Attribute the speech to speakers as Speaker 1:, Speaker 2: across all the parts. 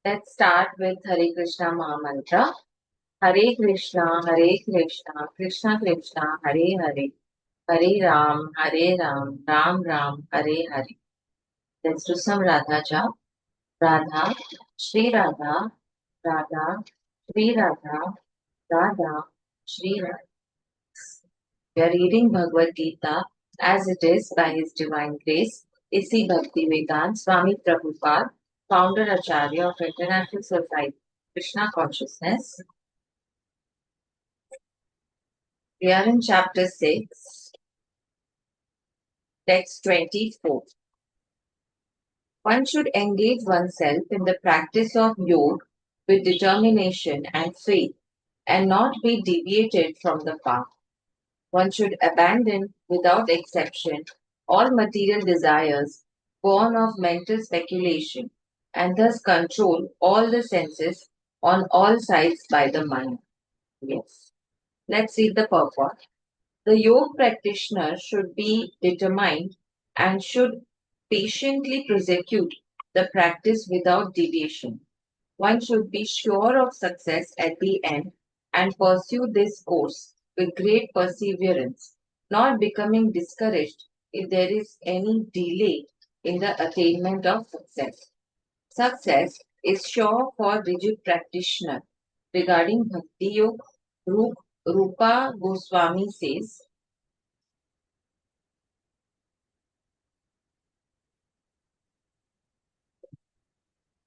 Speaker 1: Let's start with Hare Krishna Mahamantra. Hare Krishna, Krishna Krishna, Hare Hare, Hare Ram, Ram Ram, Hare Hare. Let's do some Radha Jap. Radha, Shri Radha, Radha, Shri Radha, Radha, Shri Radha. We are reading Bhagwat Geeta as it is by His Divine Grace, A.C. Bhaktivedanta Swami Prabhupada, founder Acharya of International Society Krishna Consciousness. We are in chapter 6, text 24. One should engage oneself in the practice of yoga with determination and faith and not be deviated from the path. One should abandon without exception all material desires born of mental speculation and thus control all the senses on all sides by the mind. Yes. Let's read the purport. The yoga practitioner should be determined and should patiently prosecute the practice without deviation. One should be sure of success at the end and pursue this course with great perseverance, not becoming discouraged if there is any delay in the attainment of success. Success is sure for rigid practitioner. Regarding Bhakti Yoga, Rupa Goswami says,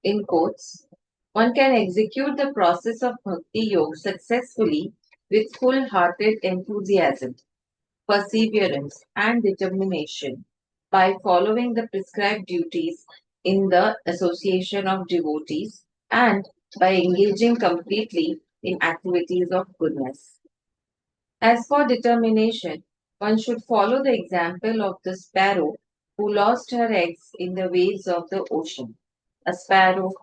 Speaker 1: in quotes, one can execute the process of Bhakti Yoga successfully with full hearted enthusiasm, perseverance, and determination by following the prescribed duties in the association of devotees and by engaging completely in activities of goodness. As for determination, one should follow the example of the sparrow who lost her eggs in the waves of the ocean. A sparrow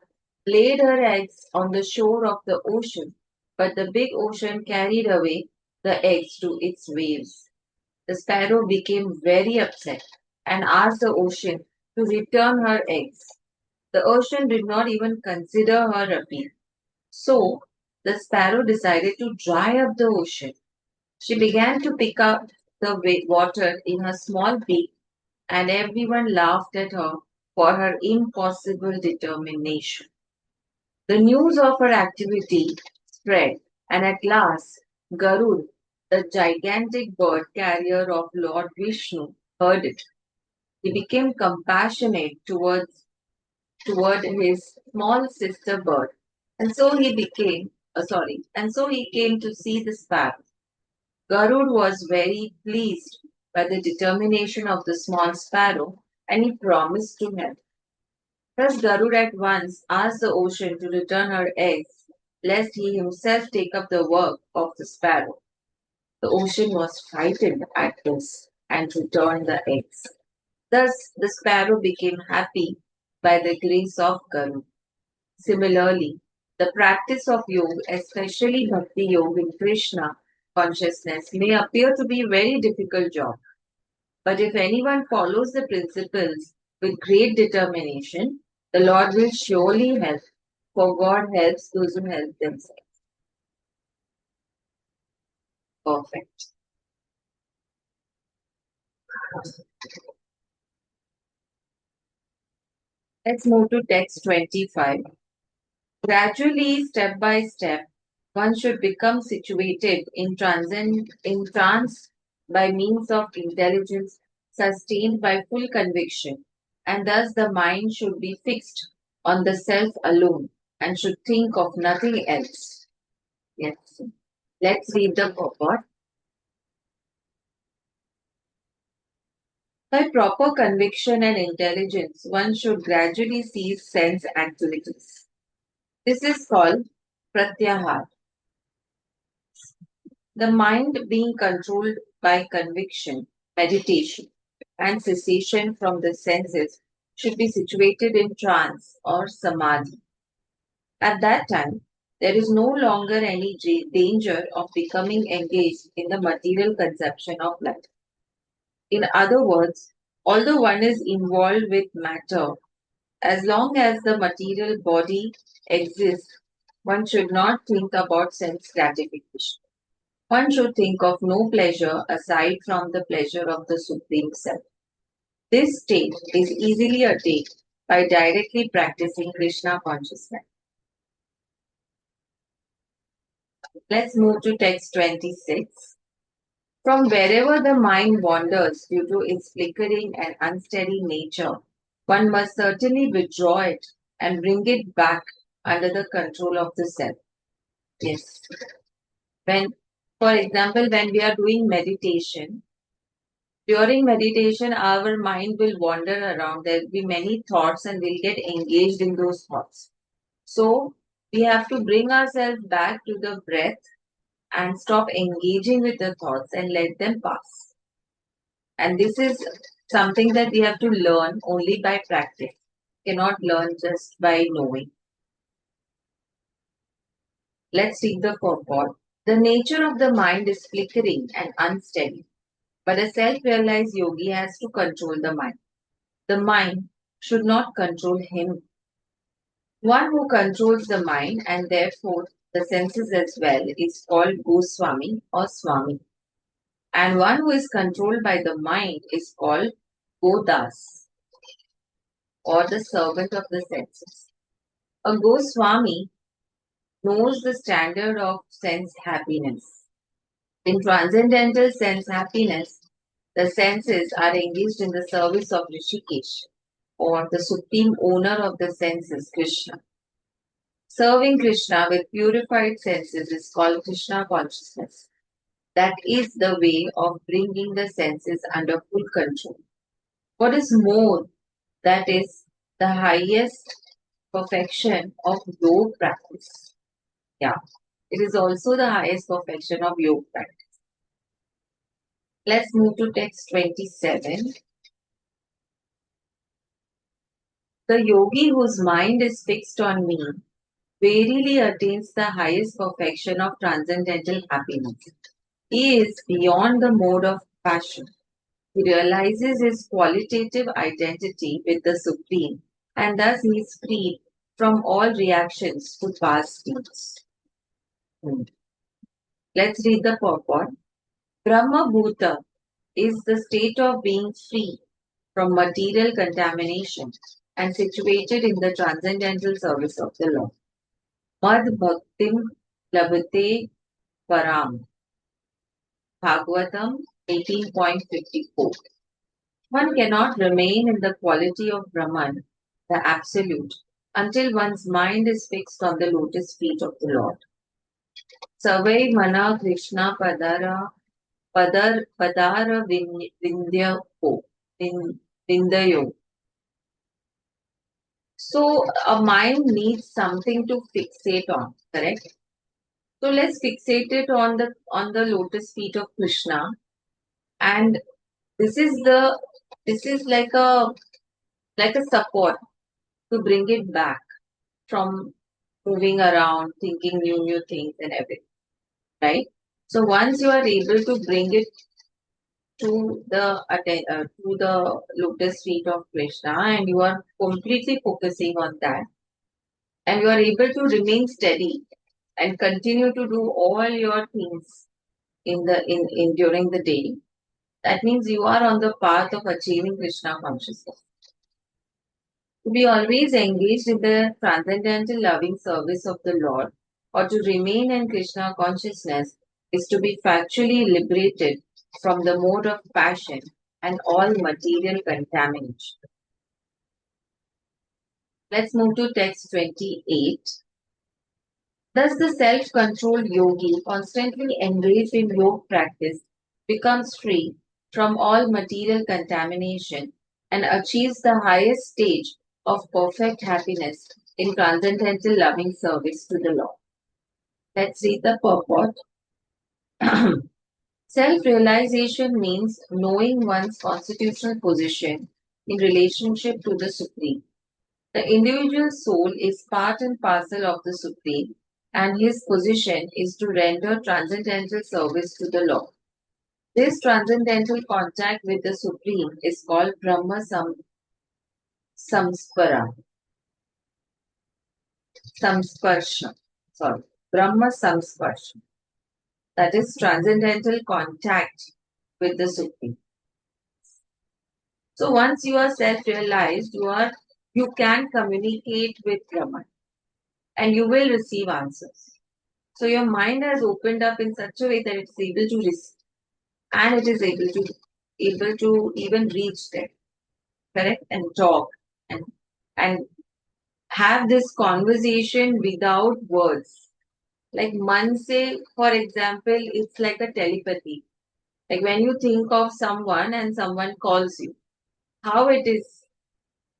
Speaker 1: laid her eggs on the shore of the ocean, but the big ocean carried away the eggs to its waves. The sparrow became very upset and asked the ocean to return her eggs. The ocean did not even consider her appeal. So, the sparrow decided to dry up the ocean. She began to pick up the water in her small beak, and everyone laughed at her for her impossible determination. The news of her activity spread, and at last Garud, the gigantic bird carrier of Lord Vishnu, heard it. He became compassionate toward his small sister bird, and so he came to see the sparrow. Garud was very pleased by the determination of the small sparrow, and he promised to help. Thus Garud at once asked the ocean to return her eggs, lest he himself take up the work of the sparrow. The ocean was frightened at this and returned the eggs. Thus the sparrow became happy by the grace of Garud. Similarly, the practice of yoga, especially bhakti yoga in Krishna consciousness, may appear to be a very difficult job. But if anyone follows the principles with great determination, the Lord will surely help, for God helps those who help themselves. Perfect. Let's move to text 25. Gradually, step by step, one should become situated in trance by means of intelligence sustained by full conviction, and thus the mind should be fixed on the self alone and should think of nothing else. Yes. Let's read the purport. By proper conviction and intelligence, one should gradually cease sense activities. This is called pratyahar. The mind being controlled by conviction, meditation, and cessation from the senses should be situated in trance or samadhi. At that time, there is no longer any danger of becoming engaged in the material conception of life. In other words, although one is involved with matter, As long as the material body exists, one should not think about sense gratification. One should think of no pleasure aside from the pleasure of the Supreme Self. This state is easily attained by directly practicing Krishna consciousness. Let's move to text 26. From wherever the mind wanders due to its flickering and unsteady nature, one must certainly withdraw it and bring it back under the control of the self. Yes. When, for example, when we are doing meditation, during meditation, our mind will wander around. There will be many thoughts and we'll get engaged in those thoughts. So, we have to bring ourselves back to the breath and stop engaging with the thoughts and let them pass. And this is something that we have to learn only by practice. Cannot learn just by knowing. Let's read the purport. The nature of the mind is flickering and unsteady, but a self-realized yogi has to control the mind. The mind should not control him. One who controls the mind and therefore the senses as well is called Goswami or Swami. And one who is controlled by the mind is called Godas or the servant of the senses. A Goswami knows the standard of sense happiness. In transcendental sense happiness, the senses are engaged in the service of Rishikesh or the supreme owner of the senses, Krishna. Serving Krishna with purified senses is called Krishna consciousness. That is the way of bringing the senses under full control. What is more, that is the highest perfection of yoga practice. Yeah, it is also the highest perfection of yoga practice. Let's move to text 27. The yogi whose mind is fixed on me verily attains the highest perfection of transcendental happiness. He is beyond the mode of passion. He realizes his qualitative identity with the Supreme and thus he is freed from all reactions to past deeds. Let's read the purport. Brahma Bhuta is the state of being free from material contamination and situated in the transcendental service of the Lord. Mad Bhaktim Labhate Param. Bhagwatam 18.54. One cannot remain in the quality of Brahman, the Absolute, until one's mind is fixed on the lotus feet of the Lord. Savai Mana Krishna Padara Vindayo. So a mind needs something to fixate on, correct? So let's fixate it on the lotus feet of Krishna, and this is like a support to bring it back from moving around, thinking new things and everything, right? So once you are able to bring it to the lotus feet of Krishna, and you are completely focusing on that, and you are able to remain steady and continue to do all your things in during the day, that means you are on the path of achieving Krishna consciousness. To be always engaged in the transcendental loving service of the Lord or to remain in Krishna consciousness is to be factually liberated from the mode of passion and all material contamination. Let's move to text 28. Thus, the self-controlled yogi, constantly engaged in yoga practice, becomes free from all material contamination and achieves the highest stage of perfect happiness in transcendental loving service to the Lord. Let's read the purport. Self-realization means knowing one's constitutional position in relationship to the Supreme. The individual soul is part and parcel of the Supreme, and his position is to render transcendental service to the Lord. This transcendental contact with the Supreme is called Brahma Samspara. samsparsha. Sorry, Brahma samsparsha. That is transcendental contact with the Supreme. So once you are self-realized, you can communicate with Brahman and you will receive answers. So your mind has opened up in such a way that it's able to receive and it is able to even reach there, correct, and talk and and have this conversation without words. Like Manse, for example, it's like a telepathy. Like when you think of someone and someone calls you, how it is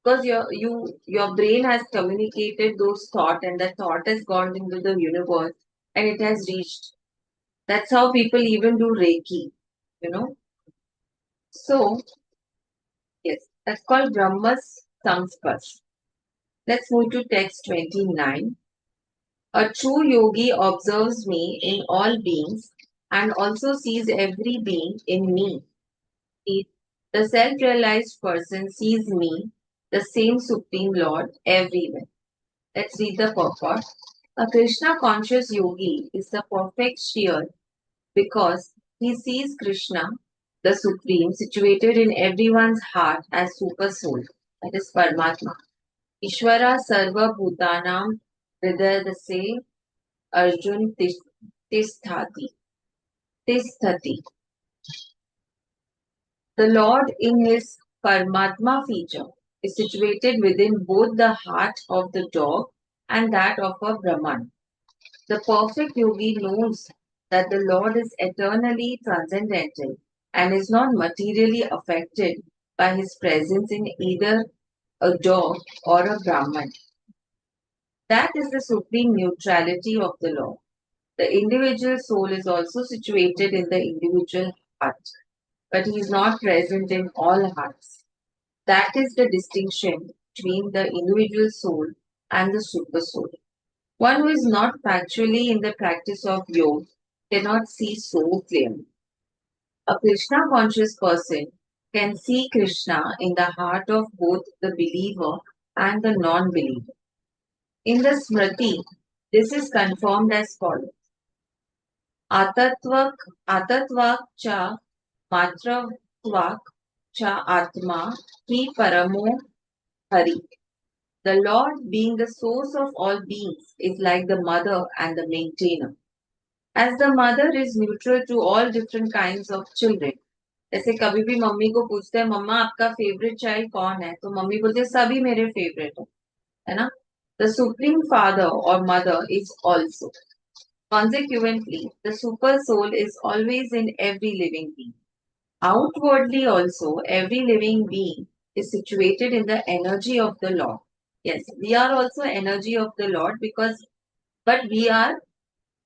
Speaker 1: because your brain has communicated those thought and that thought has gone into the universe and it has reached. That's how people even do Reiki, you know. So yes, that's called Brahma's Samsparsh. Let's move to text 29. A true yogi observes me in all beings and also sees every being in me. It- The self realized person sees me, the same Supreme Lord, everywhere. Let's read the purport. A Krishna conscious yogi is the perfect seer because he sees Krishna, the Supreme, situated in everyone's heart as Super Soul, that is Paramatma. Ishvara Sarva Bhutanam Hridayadase Arjun Tisthati. Tisthati. The Lord in his Paramatma feature is situated within both the heart of the dog and that of a Brahman. The perfect yogi knows that the Lord is eternally transcendental and is not materially affected by his presence in either a dog or a Brahman. That is the supreme neutrality of the Lord. The individual soul is also situated in the individual heart, but he is not present in all hearts. That is the distinction between the individual soul and the super soul. One who is not factually in the practice of yoga cannot see so clearly. A Krishna conscious person can see Krishna in the heart of both the believer and the non believer. In the Smriti, this is confirmed as follows. Atatvak, atatvak cha matravak cha atma hi paramo hari. The Lord, being the source of all beings, is like the mother and the maintainer. As the mother is neutral to all different kinds of children. जैसे कभी भी mummy को पूछते हैं मम्मा आपका favourite child कौन है तो मम्मी बोलते हैं सभी मेरे फेवरेट है ना द सुप्रीम फादर और mother is also consequently the super soul is always in every living being outwardly also every living being is situated in the energy of the Lord. Yes, we are also energy of the Lord but we are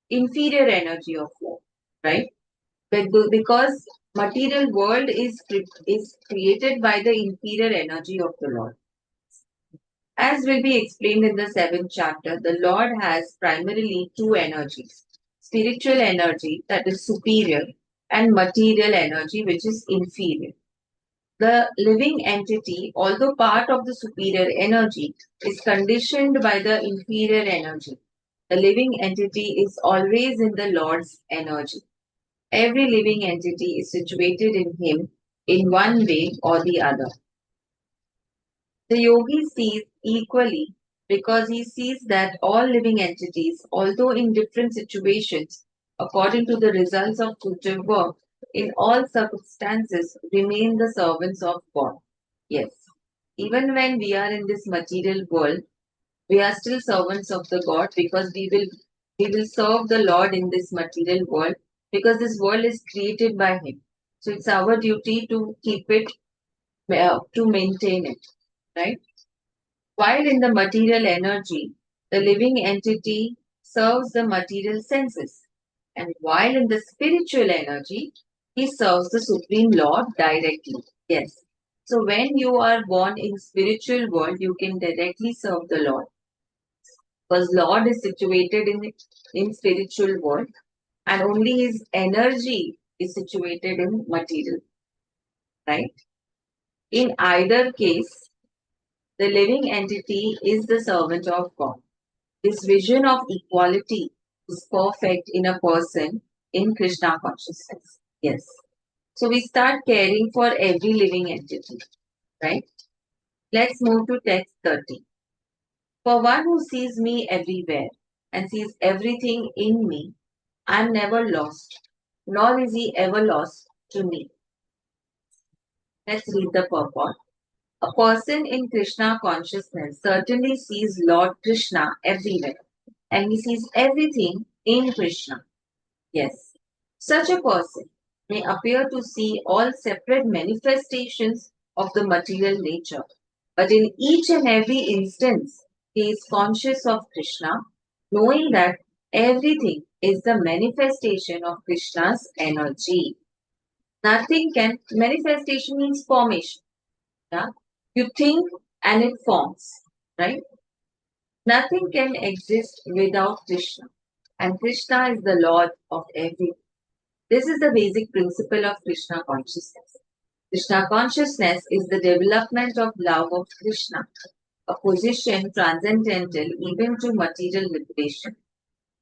Speaker 1: inferior energy of Lord, right? Because material world is created by the inferior energy of the Lord. As will be explained in the seventh chapter, the Lord has primarily two energies: spiritual energy, that is superior, and material energy, which is inferior. The living entity, although part of the superior energy, is conditioned by the inferior energy. The living entity is always in the Lord's energy. Every living entity is situated in him in one way or the other. The yogi sees equally because he sees that all living entities, although in different situations, according to the results of future work, in all circumstances remain the servants of God. Yes, even when we are in this material world, we are still servants of the God because we will serve the Lord in this material world because this world is created by Him. So it's our duty to keep it, to maintain it, right? While in the material energy, the living entity serves the material senses. And while in the spiritual energy, he serves the Supreme Lord directly. Yes. So when you are born in spiritual world, you can directly serve the Lord. Because Lord is situated in spiritual world and only his energy is situated in material, right? In either case, the living entity is the servant of God. This vision of equality is perfect in a person in Krishna consciousness. Yes. So we start caring for every living entity, right? Let's move to text 30. For one who sees me everywhere and sees everything in me, I am never lost, nor is he ever lost to me. Let's read the purport. A person in Krishna consciousness certainly sees Lord Krishna everywhere and he sees everything in Krishna. Yes, such a person may appear to see all separate manifestations of the material nature, but in each and every instance, he is conscious of Krishna, knowing that everything is the manifestation of Krishna's energy. Nothing can, manifestation means formation. Yeah? You think and it forms, right? Nothing can exist without Krishna, and Krishna is the Lord of everything. This is the basic principle of Krishna consciousness. Krishna consciousness is the development of love of Krishna, a position transcendental even to material liberation.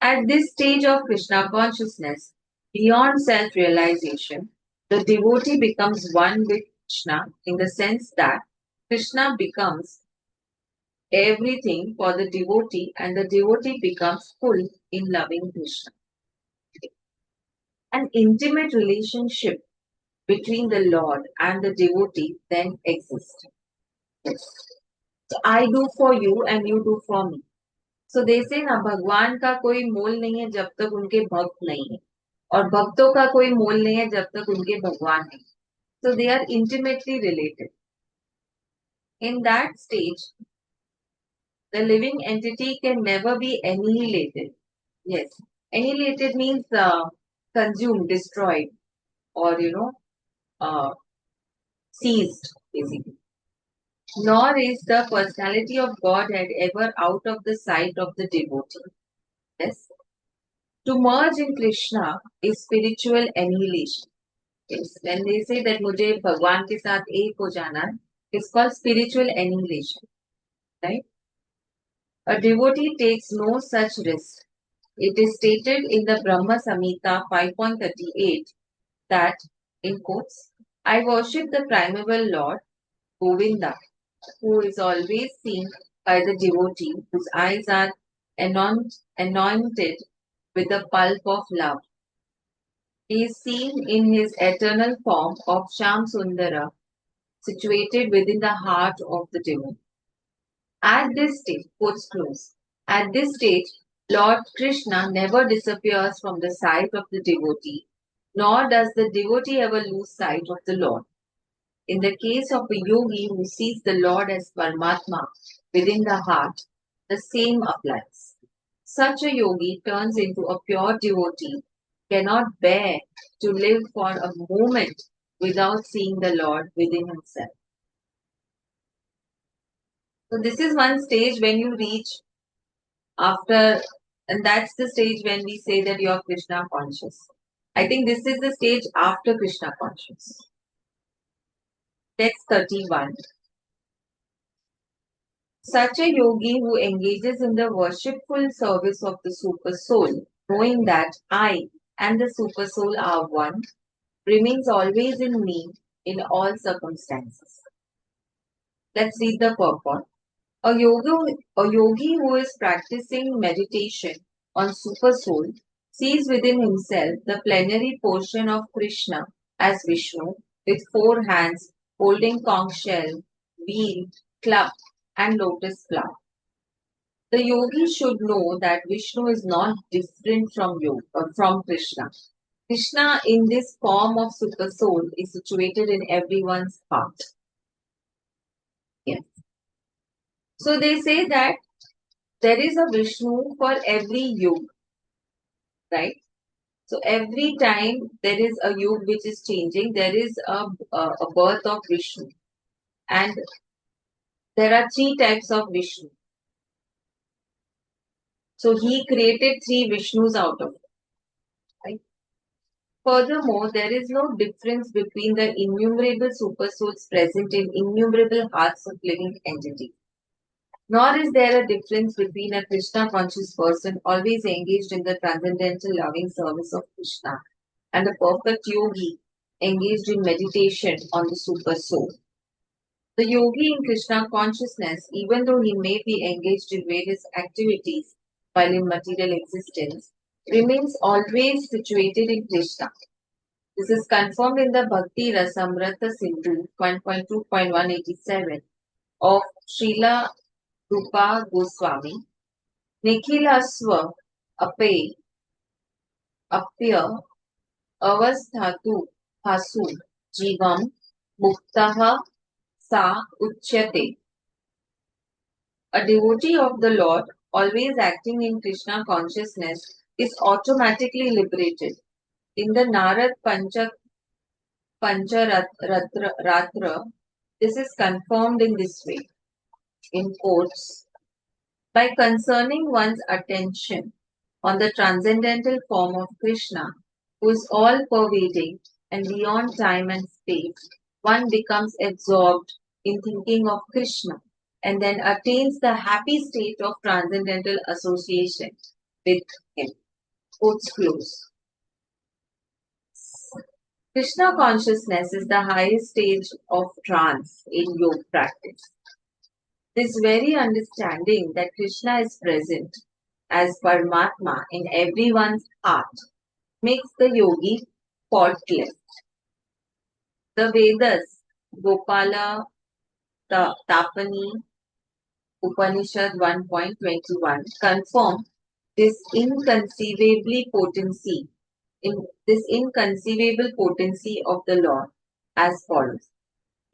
Speaker 1: At this stage of Krishna consciousness, beyond self realization, the devotee becomes one with Krishna in the sense that Krishna becomes everything for the devotee and the devotee becomes full in loving Krishna. An intimate relationship between the Lord and the devotee then exists. Yes. So I do for you and you do for me. So they say ना भगवान का कोई मोल नहीं है जब तक उनके भक्त नहीं है और भक्तों का कोई मोल नहीं है जब तक उनके भगवान नहीं. So they are intimately related. In that stage, the living entity can never be annihilated. Yes, annihilated means consumed, destroyed, or seized, basically. Nor is the personality of Godhead ever out of the sight of the devotee. Yes. To merge in Krishna is spiritual annihilation. Yes. When they say that मुझे भगवान के साथ एक हो जाना है, it's called spiritual annihilation. Right? A devotee takes no such risk. It is stated in the Brahma Samhita 5.38 that, in quotes, I worship the primeval Lord, Govinda, who is always seen by the devotee whose eyes are anointed with the pulp of love. He is seen in his eternal form of Sham Sundara, situated within the heart of the devotee. At this stage, quotes close. At this stage, Lord Krishna never disappears from the sight of the devotee, nor does the devotee ever lose sight of the Lord. In the case of a yogi who sees the Lord as Paramatma within the heart, the same applies. Such a yogi turns into a pure devotee, cannot bear to live for a moment without seeing the Lord within himself. So this is one stage when you reach after, and that's the stage when we say that you are Krishna conscious. I think this is the stage after Krishna conscious. Text 31. Such a yogi who engages in the worshipful service of the Super Soul, knowing that I and the Super Soul are one, remains always in me in all circumstances. Let's read the purport. A yogi who is practicing meditation on Super Soul sees within himself the plenary portion of Krishna as Vishnu with four hands holding conch shell, wheel, club, and lotus flower. The yogi should know that Vishnu is not different from from Krishna. Krishna in this form of super soul is situated in everyone's heart. Yes. So they say that there is a Vishnu for every yug, right? So every time there is a yug which is changing, there is a birth of Vishnu. And there are three types of Vishnu. So he created three Vishnus out of it. Right? Furthermore, there is no difference between the innumerable super souls present in innumerable hearts of living entities. Nor is there a difference between a Krishna conscious person always engaged in the transcendental loving service of Krishna and a perfect yogi engaged in meditation on the super soul. The yogi in Krishna consciousness, even though he may be engaged in various activities while in material existence, remains always situated in Krishna. This is confirmed in the Bhakti Rasamrata Sindhu 1.2.187 of Srila Rupa Goswami. Nikhilasva ape apya avasthatu hasu jivam muktaha sa uchyate. A devotee of the Lord, always acting in Krishna consciousness, is automatically liberated. In the Narad Pancharatra, this is confirmed in this way. In quotes, by concerning one's attention on the transcendental form of Krishna, who is all pervading and beyond time and space, one becomes absorbed in thinking of Krishna and then attains the happy state of transcendental association with him. Quotes close. Krishna consciousness is the highest stage of trance in yoga practice. This very understanding that Krishna is present as Paramatma in everyone's heart makes the yogi faultless. The Vedas, Gopala Tapani Upanishad 1.21 confirm this inconceivable potency of the Lord as follows.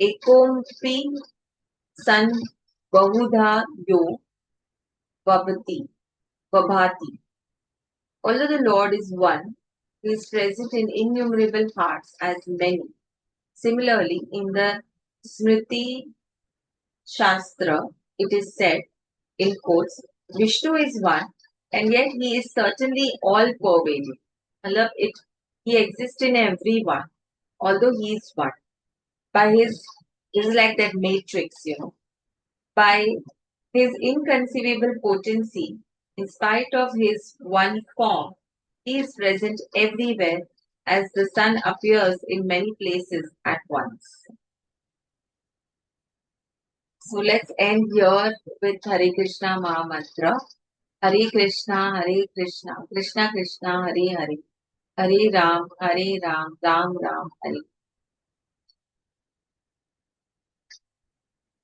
Speaker 1: Ekompi san bahudha yo vabhati. Although the Lord is one, He is present in innumerable hearts as many. Similarly, in the Smriti Shastra, it is said, in quotes, Vishnu is one, and yet he is certainly all pervading. He exists in everyone, although he is one. By his, is like that matrix. By his inconceivable potency, in spite of his one form, he is present everywhere as the sun appears in many places at once. So let's end here with Hare Krishna Maha Mantra. Hare Krishna, Krishna Krishna, Hare Hare, Hare Ram, Ram Ram, Hare.